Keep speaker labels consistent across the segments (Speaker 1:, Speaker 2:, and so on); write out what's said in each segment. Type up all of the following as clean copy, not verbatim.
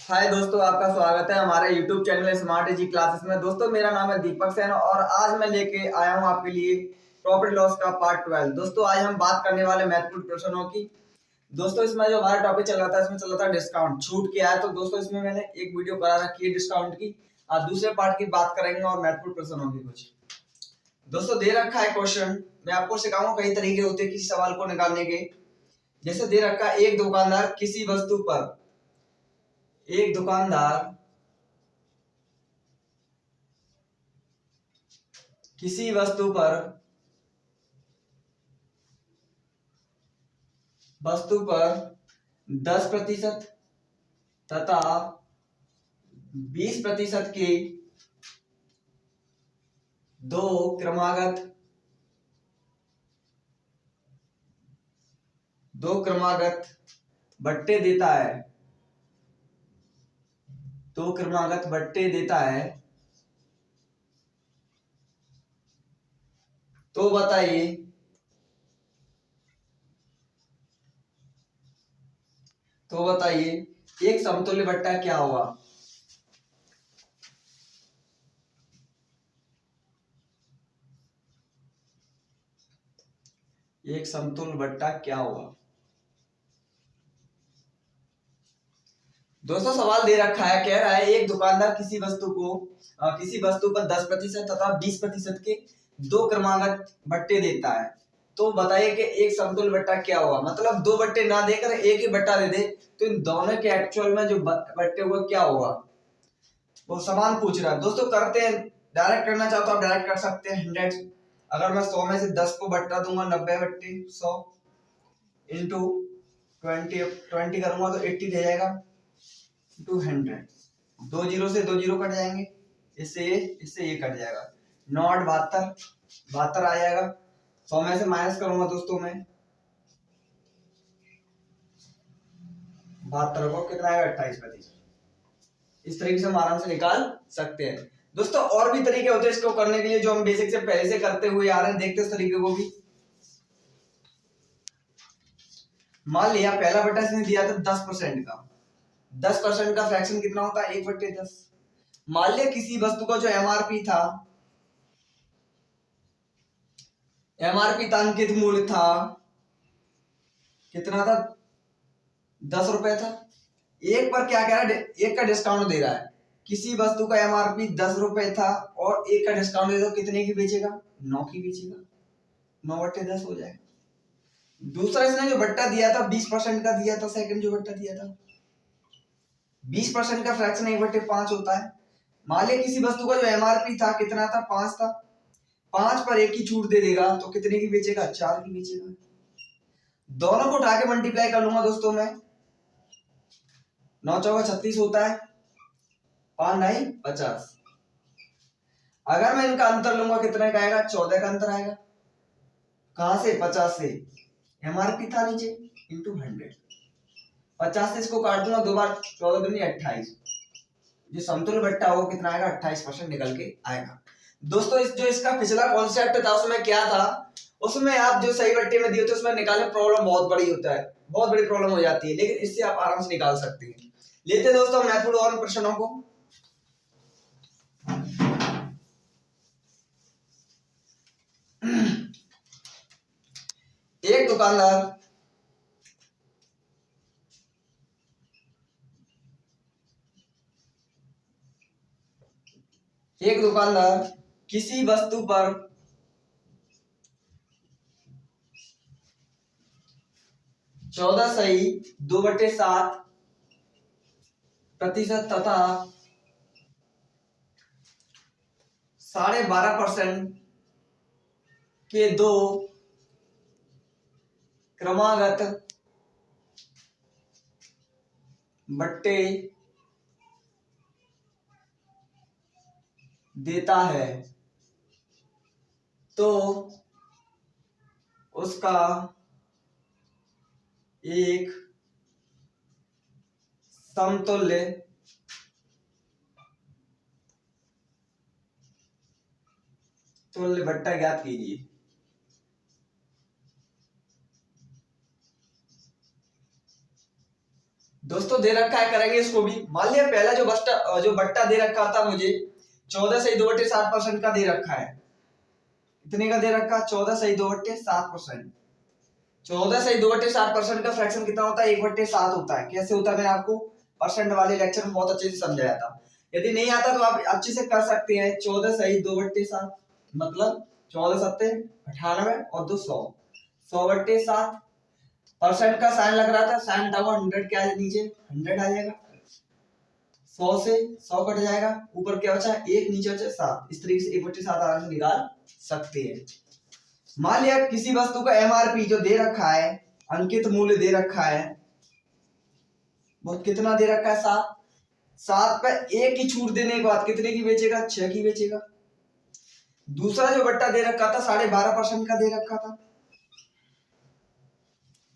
Speaker 1: हाय दोस्तों, आपका स्वागत है हमारे YouTube channel smart easy classes में। दोस्तों, मेरा नाम है दीपक सेन और आज मैं लेके आया हूं आपके लिए प्रॉफिट लॉस का पार्ट 12। दोस्तों, आज हम बात करने वाले महत्वपूर्ण प्रश्नों की। दोस्तों, इसमें जो हमारा टॉपिक चल रहा था, इसमें चल रहा था डिस्काउंट, छूट क्या है। तो दोस्तों, इसमें मैंने एक वीडियो बना रखी है डिस्काउंट की। आज दूसरे पार्ट की बात करेंगे और महत्वपूर्ण प्रश्नों की कुछ। दोस्तों, दे रखा है क्वेश्चन, मैं आपको सिखाऊंगा कई तरीके होते हैं किसी सवाल को निकालने के। जैसे दे रखा है, एक दुकानदार किसी वस्तु पर एक दुकानदार किसी वस्तु पर 10% तथा 20% के दो क्रमागत बट्टे देता है। तो बताइए एक समतुल्य बट्टा क्या होगा। एक समतुल्य बट्टा क्या होगा। दोस्तों, सवाल दे रखा है, कह रहा है एक दुकानदार किसी वस्तु पर 10% तथा 20% के दो क्रमागत बट्टे देता है। तो बताइए कि एक समतुल्य बट्टा क्या होगा। मतलब दो बट्टे ना देकर एक ही बट्टा दे दे तो इन दोनों के एक्चुअल में जो बट्टे हुए क्या होगा, वो समान पूछ रहा है। दोस्तों, करते हैं, डायरेक्ट करना चाहो तो आप डायरेक्ट कर सकते हैं। 100, अगर मैं 100 में से 10 को बट्टा दूंगा, 90 बट्टे 100 इंटू 20 करूंगा तो 80 दे जाएगा, 200। दो जीरो से दो जीरो कट जाएंगे, इससे ये कट जाएगा, 9 8 72 आ जाएगा। 100 में से माइनस करूंगा दोस्तों मैं, 72 को कितना आएगा, 28%। इस तरीके से हम आराम से निकाल सकते हैं। दोस्तों, और भी तरीके होते हैं इसको करने के लिए, जो हम बेसिक से पहले से करते हुए आ रहे हैं। देखते हैं उस तरीके को भी। मान लिया पहला बट्टा इसने दिया था 10% का। 10% का फ्रैक्शन कितना होता है, 1/10। मान लिया किसी वस्तु का जो एमआरपी था, अंकित मूल्य था, कितना था, 10 रुपए था। एक पर क्या कह रहा है, एक का डिस्काउंट दे रहा है। किसी वस्तु का एमआरपी 10 रुपए था और एक का डिस्काउंट दे दो, कितने की बेचेगा, 9 की बेचेगा। 9/10 हो जाएगा। दूसरा इसने जो बट्टा दिया था 20% का दिया था, सेकंड जो बट्टा दिया था 20% का फ्रैक्शन 1/5 होता है। मान लिया किसी वस्तु का जो एमआरपी था कितना था, 5 था। 5 पर एक ही छूट दे देगा तो कितने की बेचेगा, 4 की बेचेगा। दोनों को उठा के मल्टीप्लाई कर लूंगा दोस्तों मैं, 9 चौका 36 होता है, 5 9 50। अगर मैं इनका अंतर लूंगा कितने का आएगा, 14 का अंतर आएगा। कहां से, 50 से। एमआरपी था नीचे, इंटू 100। 50 से इसको काट दूंगा, 2 बार 14 दूनी 28। जो समतुल्य बट्टा वो कितना आएगा, 28% निकल के आएगा। दोस्तों, जो इसका पिछला कॉन्सेप्ट था उसमें क्या था, उसमें आप जो सही बट्टे में दिए थे उसमें निकालने प्रॉब्लम बहुत बड़ी होता है, बहुत बड़ी प्रॉब्लम हो जाती है, लेकिन इससे आप आराम से निकाल सकते हैं। लेते दोस्तों महत्वपूर्ण और प्रश्नों को। एक दुकानदार किसी वस्तु पर 14.2/7% तथा 12.5% के दो क्रमागत बट्टे देता है, तो उसका एक समतुल्य बट्टा ज्ञात कीजिए। दोस्तों दे रखा है, करेंगे इसको भी। मान लिया पहला जो बट्टा दे रखा था मुझे 14 सही 2/7% का दे रखा है। कितने का दे रखा? 14 सही 2/7%। 14 सही 2/7% का फ्रैक्शन कितना होता है? 1/7 होता है। कैसे होता है मैंने आपको परसेंट वाले लेक्चर में बहुत अच्छे से समझाया था। यदि नहीं आता तो आप अच्छे से कर सकते हैं। 14 सही 2/7 मतलब 14×7 = 98 और 2 100। 100/7 परसेंट का साइन लग रहा था, साइन हटा हुआ 100 क्या है नीचे 100 आ जाएगा। 100 से 100 कट जाएगा, ऊपर क्या बचा 1, नीचे बचा 7। इस तरीके से 1/7 आराम से निकाल सकते हैं। मान लिया किसी वस्तु का एमआरपी जो दे रखा है, अंकित मूल्य दे रखा है, वो कितना दे रखा है 7। 7 पे 1 की छूट देने के बाद कितने की बेचेगा? 6 की बेचेगा। दूसरा जो बट्टा दे रखा था 12.5% का दे रखा था।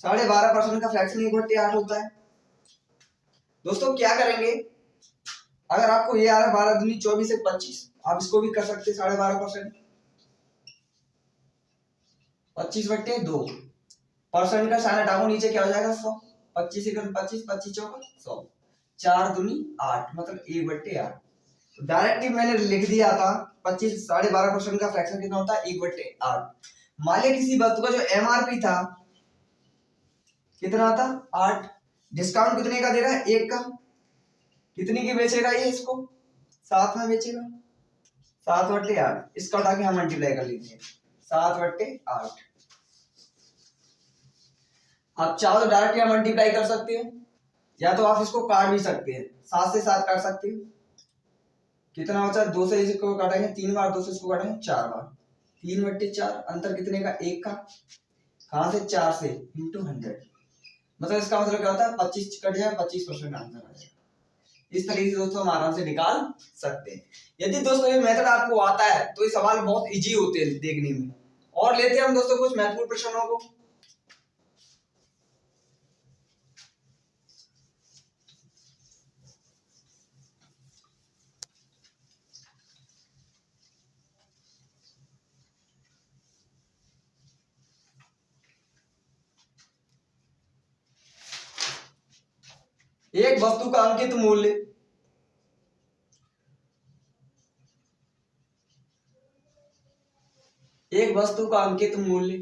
Speaker 1: 12.5% का फ्रैक्शन 1/8 होता है। दोस्तों क्या करेंगे, अगर आपको ये आ रहा है 12 दूनी 24 से 25, आप इसको भी कर सकते हैं 12.5%। 25/2 परसेंट का साइन हटाओ, नीचे क्या हो जाएगा 100। 25 से 25, 25 चौका 100, 4 दूनी 8 मतलब 1/8। डायरेक्टली मैंने लिख दिया था 25 12.5% का फ्रैक्शन कितना होता है 1/8। मान लिया किसी वस्तु का जो एमआरपी था कितना था 8, डिस्काउंट कितने का दे रहा है 1 का, कितनी की बेचेगा ये इसको 7 में बेचेगा। 7/8 इसका उठा के हम मल्टीप्लाई कर लीजिए 7/8। आप चाहो तो डायरेक्ट या मल्टीप्लाई कर सकते हो, या तो आप इसको काट भी सकते हैं। 7 से 7 काट सकते हो, कितना बचा 2 से इसको काटेंगे 3 बार, 2 से इसको काटेंगे 4 बार। 3/4 अंतर कितने का 1 का, कहां से 4 से इंटू 100 मतलब इसका मतलब क्या होता है 25 कट जाए 25% आंसर आ जाएगा। इस तरीके से दोस्तों हम आराम से निकाल सकते हैं। यदि दोस्तों ये मेथड आपको आता है तो ये सवाल बहुत इजी होते हैं देखने में। और लेते हैं हम दोस्तों कुछ महत्वपूर्ण प्रश्नों को। एक वस्तु का अंकित मूल्य एक वस्तु का अंकित मूल्य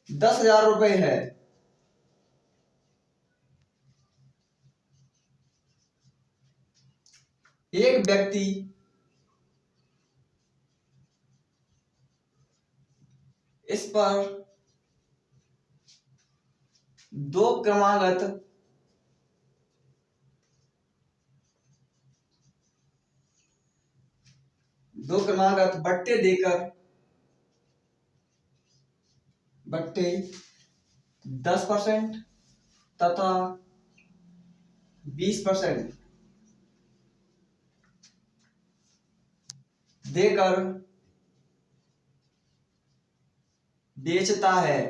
Speaker 1: 10,000 रुपए है। एक व्यक्ति इस पर 2 क्रमागत बट्टे देकर 10% तथा 20% देकर बेचता है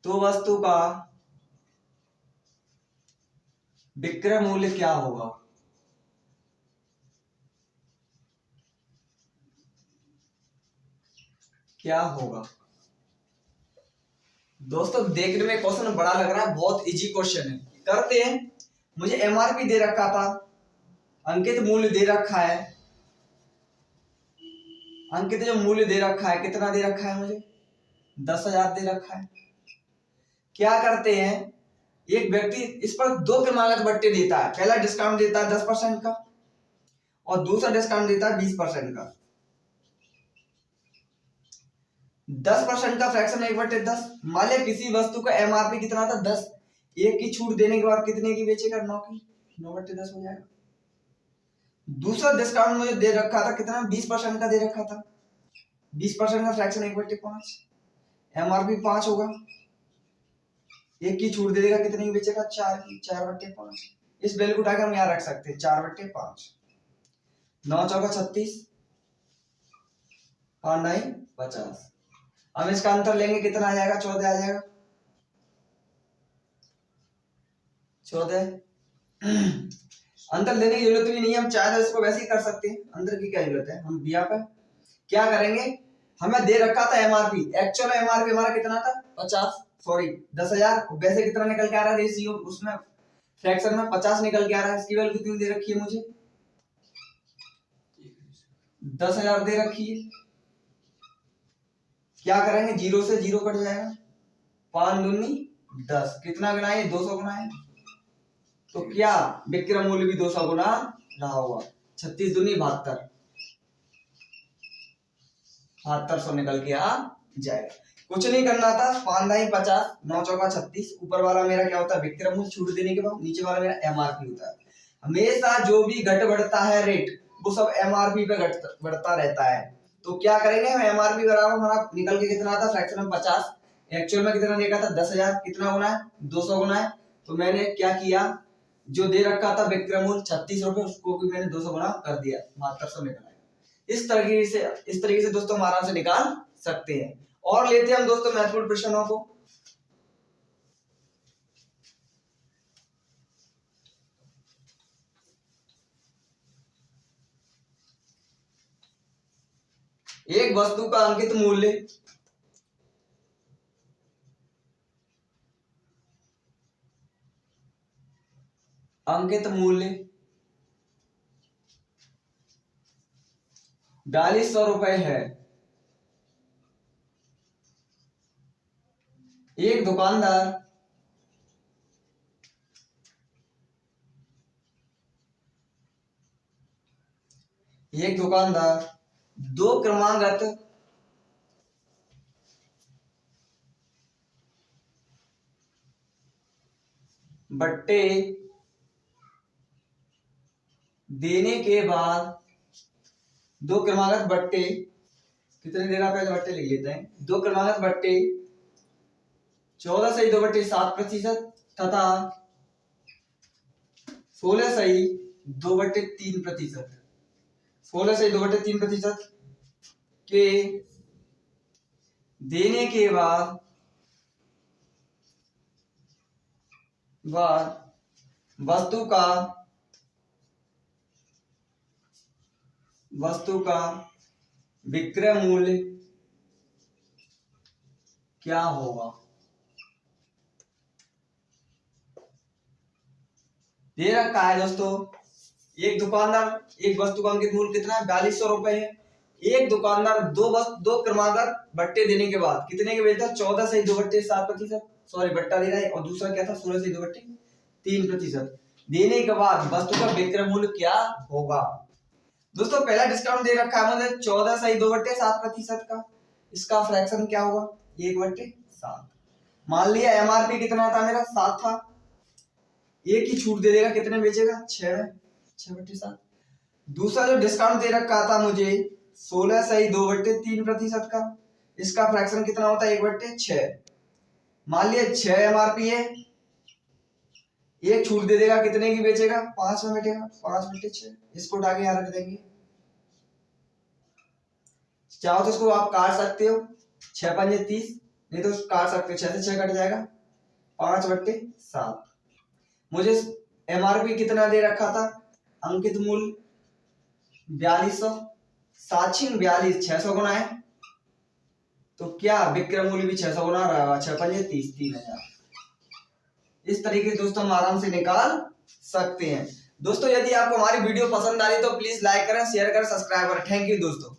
Speaker 1: तो वस्तु का विक्रय मूल्य क्या होगा? क्या होगा? दोस्तों देखने में क्वेश्चन बड़ा लग रहा है, बहुत इजी क्वेश्चन है। करते हैं। मुझे एमआरपी दे रखा था, अंकित मूल्य दे रखा है। अंकित जो मूल्य दे रखा है कितना दे रखा है मुझे 10,000 दे रखा है। क्या करते हैं, एक व्यक्ति इस पर 2 क्रमागत बट्टे देता है। पहला डिस्काउंट देता है 10% का और दूसरा डिस्काउंट देता है 20% का। 10% का फ्रैक्शन 1/10। मान लिया किसी वस्तु का एमआरपी कितना था 10, 1 की छूट देने के बाद कितने की बेचेगा 9 की, 9/10 हो जाएगा। दूसरा डिस्काउंट मुझे दे रखा था कितना 20% का दे रखा था। 20% का फ्रैक्शन 1/5, एमआरपी 5 होगा, 1 की छूट दे देगा, कितने की बेचेगा 4 की, 4/5। इस वैल्यू को उठाकर हम यहाँ रख सकते हैं 4/5। 9 चौका 36, 5 9 50। हम इसका अंतर लेंगे कितना आ जाएगा 14 आ जाएगा। 14 अंतर लेने की जरूरत भी नहीं है, हम चाहे तो इसको वैसे ही कर सकते हैं। अंतर की क्या जरूरत है, हम यहाँ पर क्या करेंगे हमें दे रखा था एमआरपी, एक्चुअल एमआरपी हमारा कितना था 50, सॉरी 10,000, वैसे कितना निकल के आ रहा है रेशियो, उसमें फ्रैक्शन में 50 निकल के आ रहा है। इसकी वैल्यू कितनी दे रखी है मुझे, 10,000 दे रखी है। क्या करेंगे, 0 से 0 कट जाएगा, 5 दूनी 10, कितना गुना है, 200 गुना है। तो क्या विक्रय मूल्य भी 200 गुना रहा होगा। 36 दूनी 72, 7200 निकल के आ जाएगा। कुछ नहीं करना था, 5 दाई 50, 9 चौका 36, ऊपर वाला मेरा क्या होता है विक्रय मूल्य छूट देने के बाद, नीचे वाला मेरा एमआरपी होता है। हमेशा जो भी घट बढ़ता है रेट, वो सब एमआरपी पे बढ़ता रहता है। तो क्या करेंगे, हम एमआरपी बराबर हमारा निकल के कितना आता, फ्रैक्शन में 50, एक्चुअल में कितना देखा था 10,000, कितना गुना है 200 गुना है। तो मैंने क्या किया, जो दे रखा था विक्रय मूल्य 36 रुपए, उसको भी मैंने 200 गुना कर दिया, 7200 निकला। इस तरीके से दोस्तों हम आराम से निकाल सकते हैं। और लेते हैं हम दोस्तों महत्वपूर्ण प्रश्नों को। एक वस्तु का अंकित मूल्य ₹4200 है। एक दुकानदार दो क्रमागत बट्टे देने के बाद, दो क्रमागत बट्टे कितने दे रहा, पहले बट्टे लिख लेते हैं। दो क्रमागत बट्टे 14 सही 2/7% तथा 16 सही 2/3%, 16 सही 2/3% के देने के बाद वस्तु का विक्रय मूल्य क्या होगा। दे रखा है दोस्तों, एक दुकानदार, एक वस्तु का अंकित मूल्य कितना है 4200 है। एक दुकानदार दो क्रमागत बट्टे देने के बाद कितने के बेचता है, 14 सही 2/7%, सॉरी बट्टा दे रहा है, और दूसरा क्या था 16 सही 2/3% देने के बाद वस्तु का विक्रय मूल्य क्या होगा। दोस्तों पहला डिस्काउंट दे रखा है मुझे 14 सही 2/7% का, इसका फ्रैक्शन क्या होगा 1/7। मान लिया एमआरपी कितना था मेरा 7 था, एक ही छूट दे देगा, कितने बेचेगा 6/7। दूसरा जो डिस्काउंट दे रखा था मुझे 16 सही 2/3% का, इसका फ्रैक्शन कितना होता है 1/6। मान लिया 6 एमआरपी है, एक छूट दे देगा, कितने की बेचेगा 5 में बेचेगा, 5/6। इसको उठा के यहाँ रख देंगे, चाहो तो इसको आप काट सकते हो, 6 पंजे 30, नहीं तो काट सकते हो, 6 से 6 कट जाएगा, 5/7। मुझे एमआरपी कितना दे रखा था, अंकित मूल्य 4200, 7×42 600 गुना है, तो क्या विक्रय मूल्य भी 600 गुना रहा, 6 पंजे 30, 3000। इस तरीके से दोस्तों हम आराम से निकाल सकते हैं। दोस्तों यदि आपको हमारी वीडियो पसंद आई तो प्लीज लाइक करें, शेयर करें, सब्सक्राइब करें। थैंक यू दोस्तों।